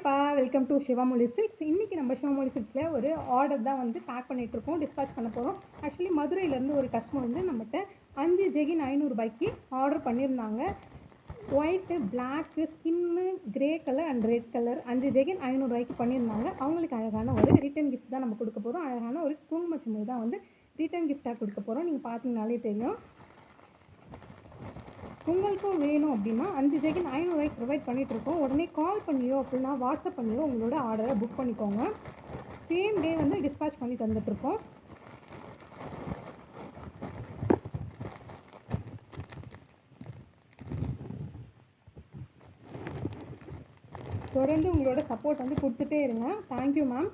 ஹாய்ப்பா, welcome to சிவமொழி silks. இன்றைக்கி நம்ம சிவமொழி சில்க்ஸில் ஒரு ஆர்டர் தான் வந்து பேக் பண்ணிகிட்ருக்கோம், டிஸ்பேச் பண்ண போகிறோம். ஆக்சுவலி மதுரையிலேருந்து ஒரு கஸ்டமர் வந்து நம்மகிட்ட 5 ஜெகின் 500 ரூபாய்க்கு ஆர்டர் பண்ணியிருந்தாங்க. White, black, skin, grey colour and red colour 5 ஜெகின் 500 ரூபாய்க்கு பண்ணியிருந்தாங்க. அவங்களுக்கு அழகான ஒரு ரிட்டன் கிஃப்ட் தான் நம்ம கொடுக்க போகிறோம். அழகான ஒரு குங்குமச்சிமிழ் தான் வந்து ரிட்டன் கிஃப்டாக கொடுக்க போகிறோம். நீங்கள் பார்த்தீங்கனாலே தெரியும். உங்களுக்கும் வேணும் அப்படின்னா 5 ஜெகின் 500 ரூபாய்க்கு ப்ரொவைட் பண்ணிகிட்ருக்கோம். உடனே கால் பண்ணியோ அப்படின்னா வாட்ஸ்அப் பண்ணியோ உங்களோட ஆர்டரை புக் பண்ணிக்கோங்க. சேம் டே வந்து டிஸ்பேச் பண்ணி தந்துட்டுருக்கோம். தொடர்ந்து உங்களோட சப்போர்ட் வந்து கொடுத்துட்டே இருங்க. Thank you ma'am.